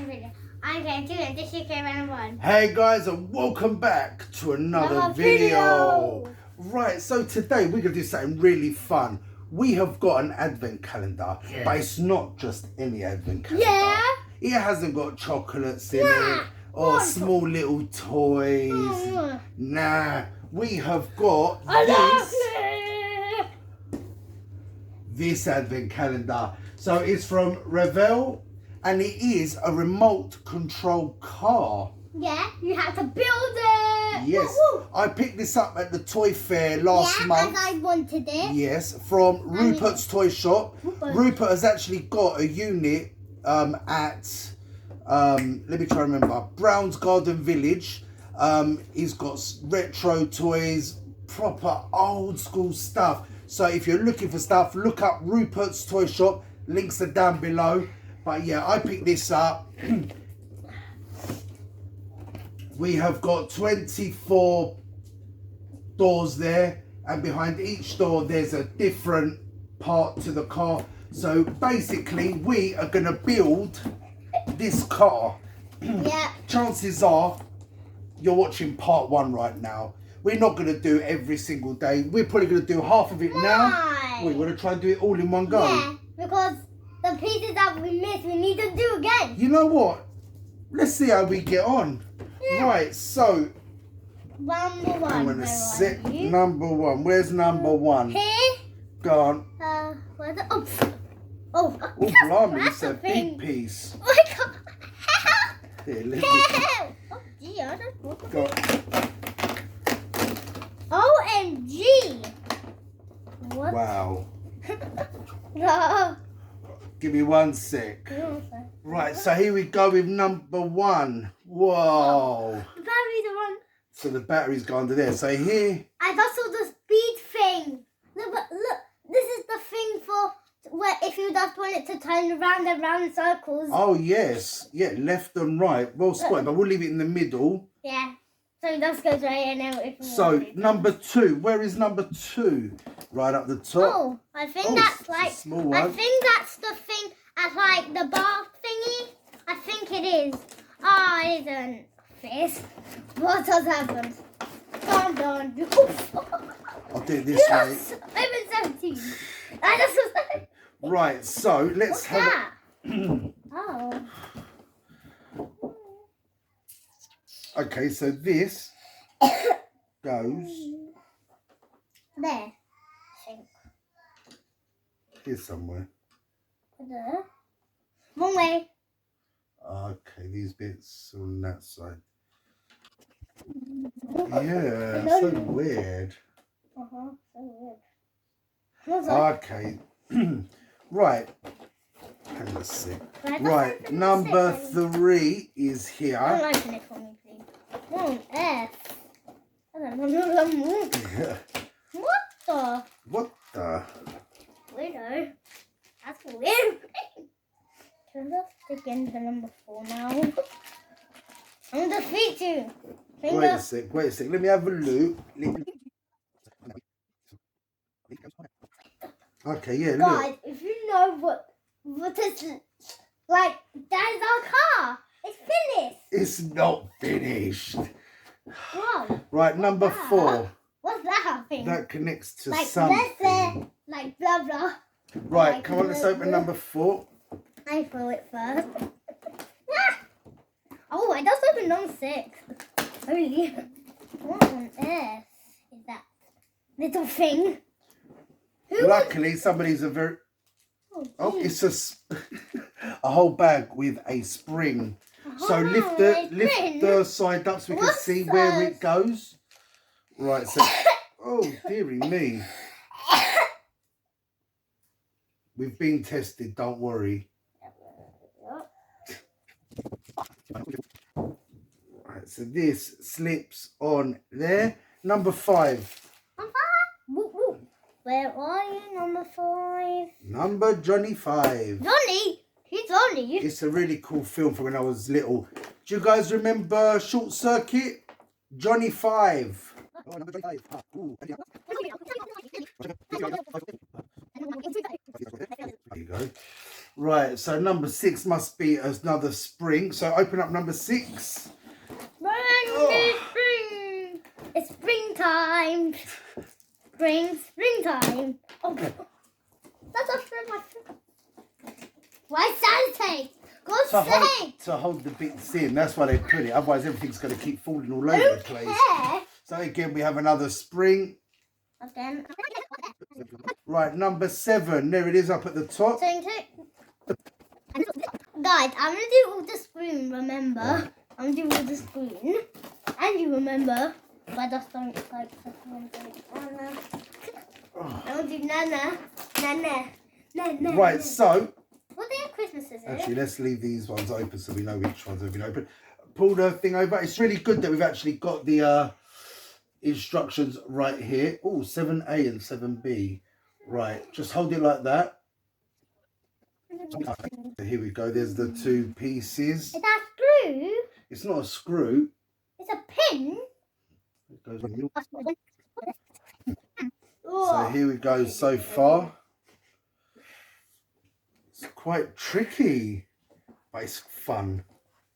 video. I'm going to do it. This is round one. Hey guys, and welcome back to another video. Right, so today we're going to do something really fun. We have got an advent calendar, but it's not just any advent calendar. Yeah. It hasn't got chocolates in it or small little toys. Nah, we have got this advent calendar. So it's from REVELL, and it is a remote control car. Yeah, you have to build it. Yes, woo. I picked this up at the toy fair last month. Yeah, as I wanted it. Yes, from Rupert's toy shop. Rupert has actually got a unit at, let me try to remember, Brown's Garden Village. He's got retro toys, proper old school stuff. So if you're looking for stuff, look up Rupert's toy shop. Links are down below. But yeah, I picked this up. We have got 24 doors there, and behind each door there's a different part to the car. So basically we are going to build this car. Yeah. Chances are you're watching part one right now. We're not going to do it every single day. We're probably going to do half of it now. We want to try and do it all in one go. Yeah, because the pieces that we missed, we need to do again. You know what? Let's see how we get on. Yeah. Right, so Number one. I'm gonna set number one. Where's number one? Here. Go on. Where's it? Oh, blimey, it's a big piece. Oh my God. Here, let me. Oh dear, I don't want to. Go on. OMG. What? Wow. No. Give me 1 sec. Right, so here we go with number one. Whoa. The batteries are on. So the battery's gone to there. So here. I just saw the speed thing. Look, this is the thing for where if you just want it to turn around and round in circles. Oh yes, yeah, left and right. Well spotted, but we'll leave it in the middle. Yeah. So it just goes right in there. So number two, where is number two? Right up the top. Oh, I think that's like small one. I think that's the thing at like the bar thingy. I think it is. Oh, it isn't. This. What has happened? Dun. I'll do it this yes! way. I'm in 17. I just was like, right, so let's what's have that? Oh. Okay, so this goes There. I think. here somewhere. There. Wrong way. Okay, these bits on that side. Yeah, so weird. So weird. Okay. Right. Hang on a sec. Right, number three is here. Don't open it for me, please. What on earth? I don't know. What the? What the? Weirdo. That's weird. Can I stick into number 4 now? I'm gonna defeat you. Wait a sec. Let me have a look. Okay, yeah, look. Guys, if you know what is like, that is our car. It's finished. It's not finished. Whoa. Right, number 4. What's that thing? That connects to like, something. Like blah blah. Right, like, come on, let's open number 4. I threw it first. Oh, I just opened on 6. Holy. What on earth is that little thing? Luckily, somebody's a very... Oh, it's a whole bag with a spring. So lift the side up so we can see where it goes. Right, so... Oh, dearie me. We've been tested, don't worry. Right, so this slips on there. Number 5. Where are you, number 5? Number Johnny 5. Johnny? He's Johnny. It's a really cool film from when I was little. Do you guys remember Short Circuit? Johnny 5. Oh, number Johnny 5. There you go. Right, so number 6 must be another spring. So open up number 6. Spring. It's springtime. Springtime. Oh, that's a spring. Why Santa tape? God's sake. To hold the bits in. That's why they put it. Otherwise, everything's going to keep falling all over the place. So again, we have another spring. Again. Right, number 7. There it is up at the top. Guys, I'm going to do all the screen, remember? I'm going to do all the screen. And you remember, but I just don't like Nana. I want to do Nana. Right, so... What day of Christmas is it? Actually, let's leave these ones open so we know which ones have been open. Pull the thing over. It's really good that we've actually got the instructions right here. Oh, 7A and 7B. Right, just hold it like that. Here we go. There's the 2 pieces. Is that a screw? It's not a screw. It's a pin. It goes in. So here we go so far. It's quite tricky, but it's fun.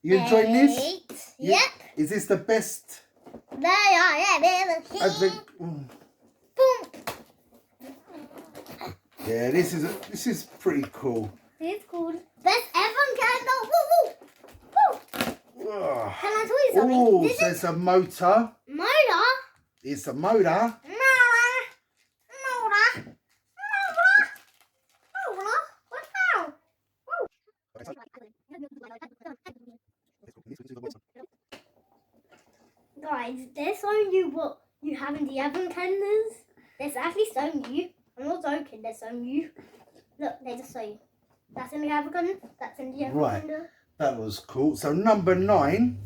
You enjoying this? Yep. Is this the best? They are, yeah, Boom. Yeah, this is pretty cool. It's cool. Best ever candle. Woo, woo. Woo. Can I tell you something? Oh, This so is it's a motor. motor. It's a motor. What's that? Guys, they're showing you what you have in the oven candles. They're actually showing you. I'm not joking, they're showing you. Look, they just show you. That's in the oven candle. That's in the oven candle. That was cool. So number 9,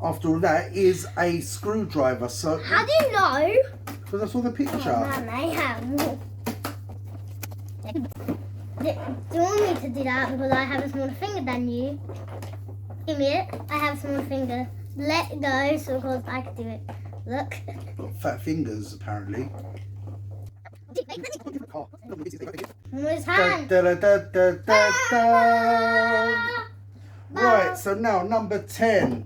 after all that, is a screwdriver. So how do you know? Because I saw the picture. Oh, man, I have more. Do you want me to do that because I have a smaller finger than you? Give me it. I have a smaller finger. Let it go so because I can do it. Look. Got fat fingers, apparently. His hand. Right, so now number 10.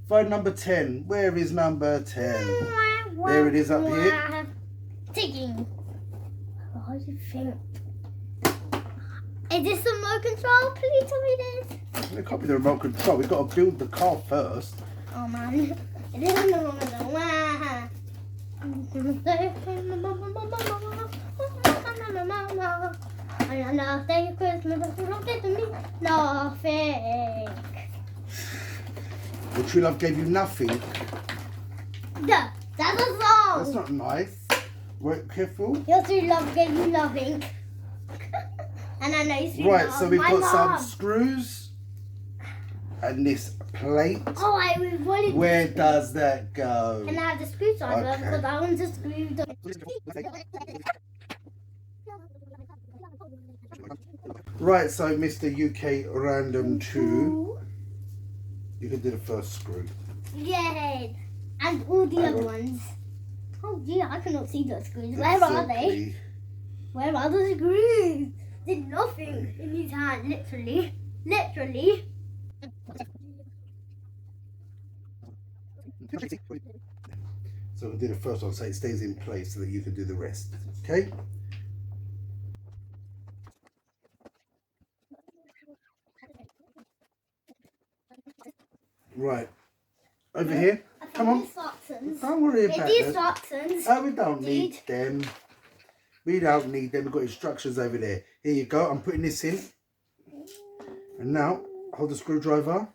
Find number 10. Where is number 10? There it is up here. Ticking. What do you think? Is this the remote control? Please tell me this. It can't be the remote control. We've got to build the car first. Oh man. It is the remote control. And I'll say Christmas, don't get to me nothing. The true love gave you nothing. Duh, that's a song. That's not nice. Wait, careful. Your true love gave you nothing. And I know you see Right, so we've got mom. some screws and this plate. Oh, I wanted. Where does that go? Can I have the screwdriver Okay. because I want to screw the. Right, so Mr. UK Random 2, you can do the first screw. Yay! And all the other ones. Oh dear, I cannot see the screws. Where are they? Where are the screws? There's nothing in his hand, literally. Literally. So we'll do the first one so it stays in place so that you can do the rest. Okay? Right. Over here. Come on. Don't worry about these that. instructions. Oh, we don't need them. We don't need them. We've got instructions over there. Here you go. I'm putting this in. And now, hold the screwdriver.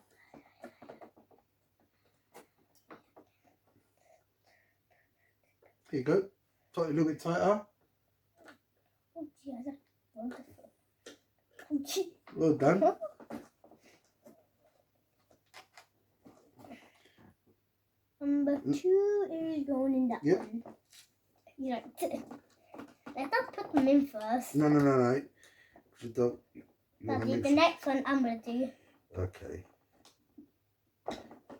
Here you go. Tighten it a little bit tighter. Oh, dear, that's wonderful. Well done. Number 2 is going in that one. You know, let's not put them in first. No. You don't. Daddy, the next one I'm going to do. Okay. Go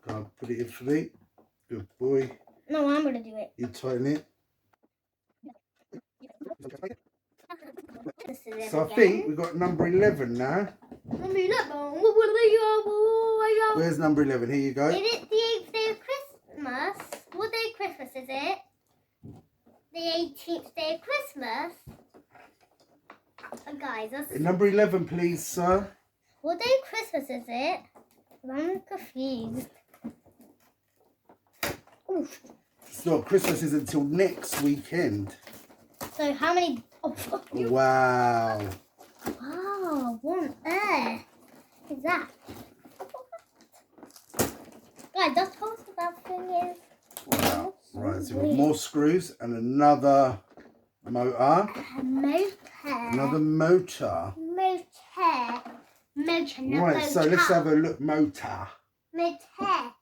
on, put it in for me. Good boy. No, I'm going to do it. You tighten it. So I think we've got number 11 now. Number 11. Where's number 11? Here you go. Is it the 8th day of Christmas? What day of Christmas is it? The 18th day of Christmas? Guys, that's... Number 11, please, sir. What day of Christmas is it? I'm confused. Oof. It's not. Christmas isn't until next weekend. So how many... Oh, wow. Wow, what on earth is that? Guys, just tell us what that thing is. Wow. Right, so we've got more screws and another motor. A motor. Another motor. Motor. Motor, not Right, motor. so let's have a look. Motor. Motor.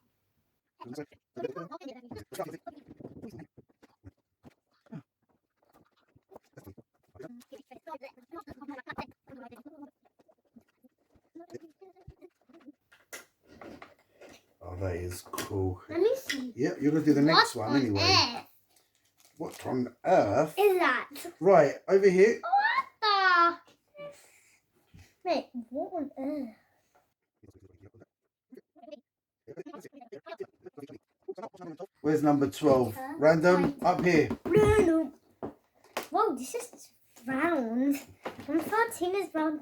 Oh, that is cool. Let me see. Yep, you're going to do the next one anyway. Earth What on earth? is that? Right, over here. What the? Wait, what on earth? Where's number 12? Random, up here. Random. Whoa, this is round. Number 13 is round.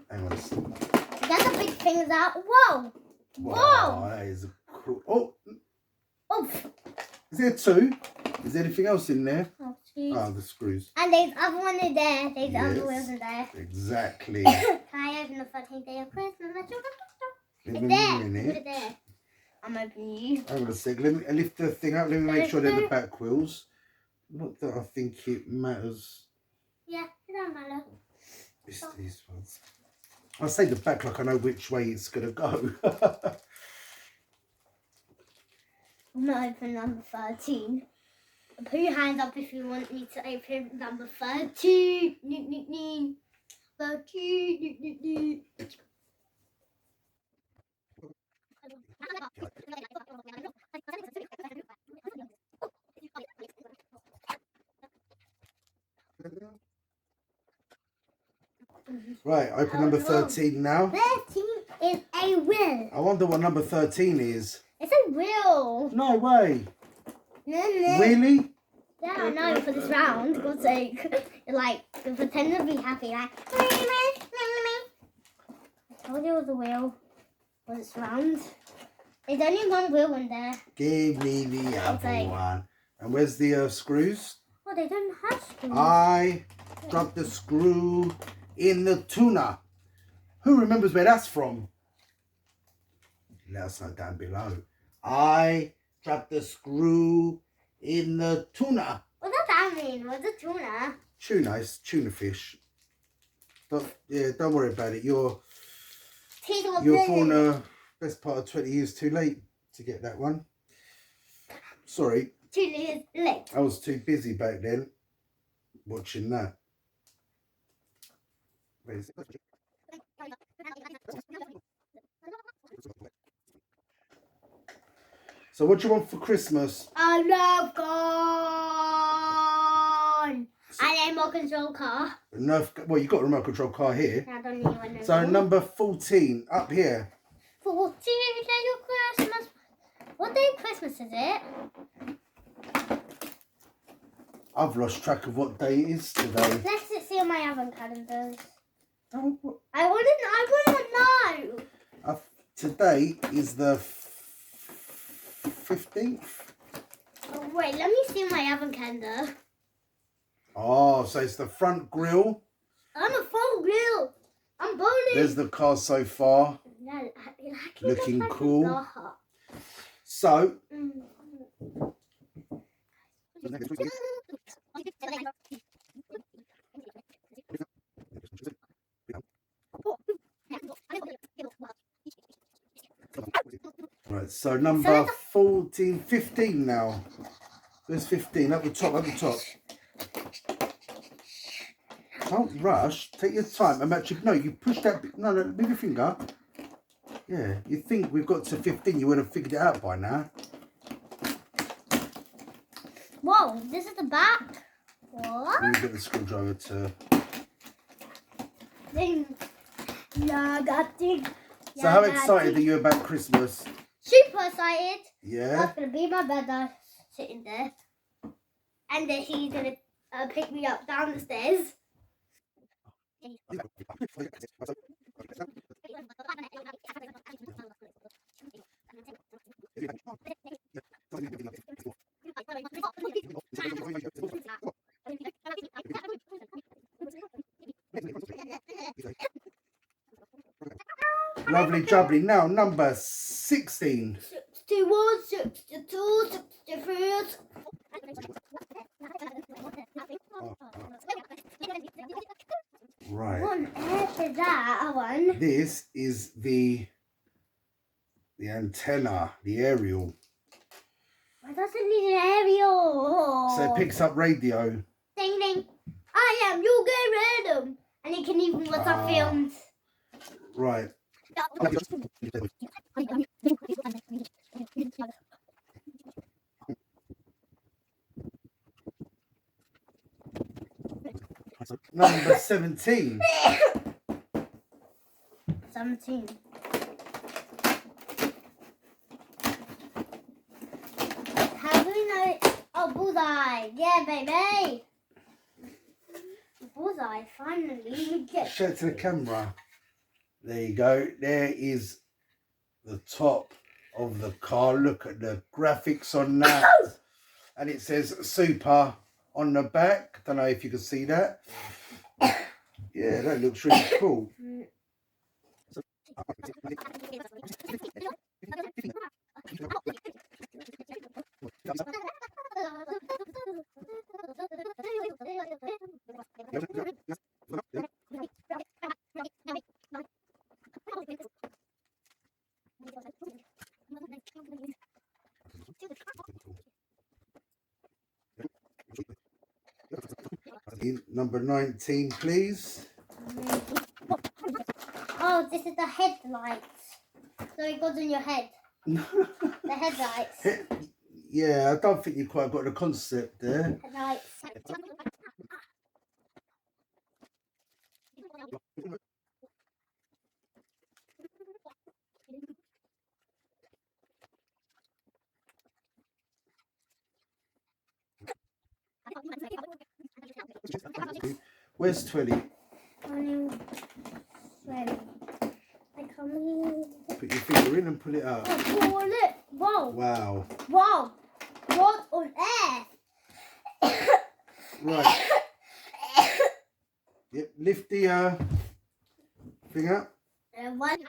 Hang on a second. Get the big things out. Whoa. Wow, Whoa. that is cool. Oh, Oh. is there two? Is there anything else in there? Oh, geez. Oh, the screws. And there's other one in there. There's Yes. other wheels in there. Exactly. Can I open the 13th day of Christmas? In It's a there. Put minute. it there. I'm opening you. Hang on a sec. Let me lift the thing up. Let me make sure they're the back wheels. Not that I think it matters. Yeah, it doesn't matter. It's these ones. I say the back like I know which way it's going to go. I'm going to open number 13. Put your hands up if you want me to open number 13. 13. Right, open number 13 now. 13 is a wheel. I wonder what number 13 is. It's a wheel. No way. No. Really? Yeah, I know, for this round, God's sake. Like, pretend to be happy, like, I told you it was a wheel. But it's round. There's only one wheel in there. Give me the other like- one. And where's the screws? Oh, they don't have screws. I dropped the screw in the tuna. Who remembers where that's from? Let us know down below. I dropped the screw in the tuna. What does that mean? What's a tuna? Tuna, it's tuna fish. Don't worry about it. You're born best part of 20 years too late to get that one. Sorry. 2 years late. I was too busy back then watching that. Where's it? So what do you want for Christmas? I love gone. And a remote control car. Well, you've got a remote control car here. I don't need one no So more. number 14, up here. 14 day of Christmas. What day of Christmas is it? I've lost track of what day it is today. Let's see on my advent calendars. Oh, I wouldn't know. today is the 15th. Oh, wait, let me see my advent calendar. Oh, so it's the front grille. I'm a full grill. I'm bowling. There's the car so far. No, Looking cool. So, right, so number 14, 15 now. There's 15 at the top, Don't rush. Take your time. I'm actually, no, you push that. No, move your finger. Yeah, you think we've got to 15, you would have figured it out by now. Whoa, this is the back. What? Let me get the screwdriver to... Yeah, that thing. So how excited are you about Christmas? Super excited. Yeah? That's going to be my bed sitting there. And then he's going to pick me up down the stairs. Lovely jubbly. Now, number 16. 61, 62, 63. Right. What on earth is that one? This is the antenna, the aerial. Why does it need an aerial? So it picks up radio. Ding ding. I am, you get random. And it can even watch our films. Right. Number 17. 17. How do we know? Oh, bullseye. Yeah, baby. Bullseye, finally. We get. Show it to the camera. There you go. There is the top of the car. Look at the graphics on that. And it says Super on the back. Don't know if you can see that. Yeah, that looks really cool. Number 19, please. Oh, this is the headlights. So it goes in your head. The headlights. Yeah, I don't think you quite got the concept there. Headlights. Where's 20? 20. I come in. Put your finger in and pull it out. Oh, look. Whoa. Wow. Whoa. What on earth? Right. Yep, lift the thing up. One.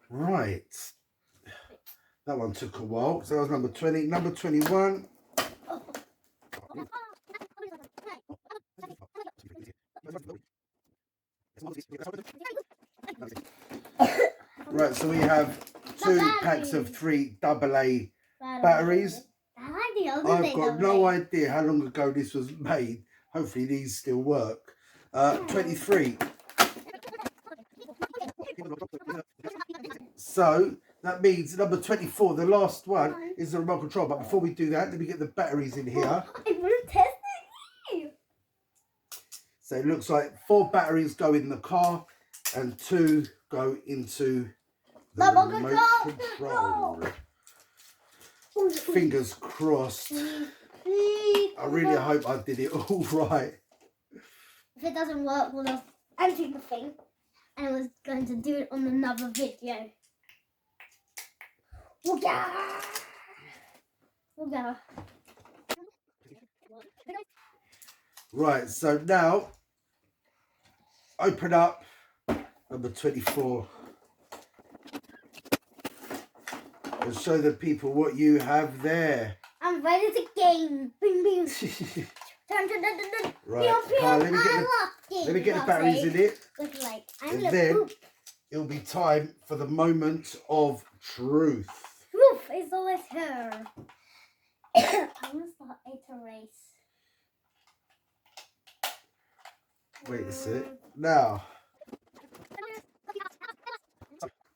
Right. That one took a while. So that was number 20. Number 21. Right, so we have 2 packs of 3 AA batteries. I've got no idea how long ago this was made. Hopefully these still work. 23. So that means number 24, the last one, is the remote control. But before we do that, let me get the batteries in here. I want to test it. So it looks like 4 batteries go in the car and 2 go into the remote control. Fingers crossed. Please. I really hope I did it all right. If it doesn't work, we'll just empty the thing. And we're going to do it on another video. Ooga! Ooga. Right, so now open up number 24 and show the people what you have there. I'm ready to game. Bing, bing. Dun, dun, dun, dun, dun. Right, Pew, pew. let me get the batteries in it. Look like I'm And gonna then poop. it'll be time for the moment of truth. Proof is always her. I'm gonna start a race. Wait a sec. Now,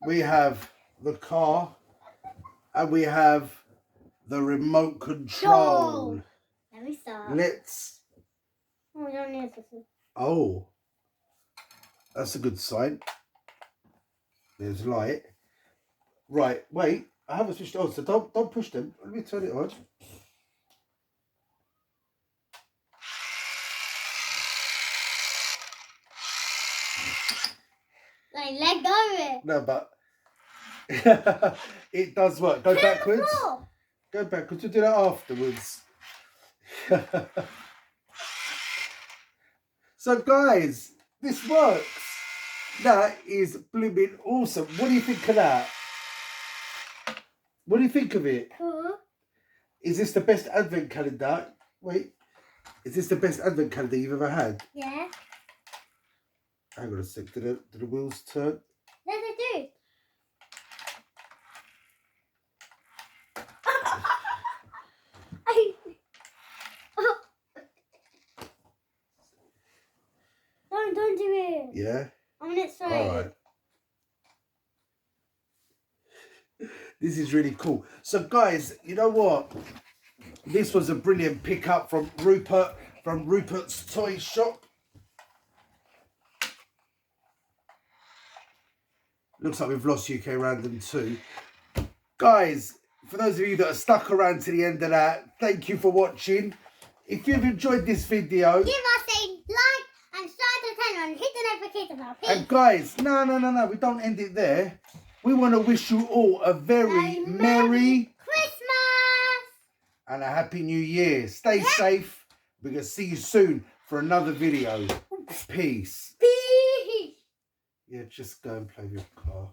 we have the car and we have the remote control. Go. Let me start. Let's... Oh, we don't need this. Oh, that's a good sign. There's light. Right, wait. I haven't switched it on, so don't push them. Let me turn it on. Like, let go of it. No, but it does work. Go backwards. Go backwards. We'll do that afterwards. So, guys, this works. That is blooming awesome. What do you think of that? What do you think of it? Cool. Is this the best advent calendar? Wait. Is this the best advent calendar you've ever had? Yeah. Hang on a sec. Do the wheels turn? Yes, I do. Don't do it. Yeah? I'm gonna say. All right. This is really cool. So, guys, you know what? This was a brilliant pickup from Rupert, from Rupert's Toy Shop. Looks like we've lost UK Random too. Guys, for those of you that are stuck around to the end of that, thank you for watching. If you've enjoyed this video... Give us a like and subscribe to the channel and hit the notification bell. And guys, no, we don't end it there. We want to wish you all a very Merry Christmas and a Happy New Year. Stay safe. We're going to see you soon for another video. Peace. Peace. Yeah, just go and play with your car.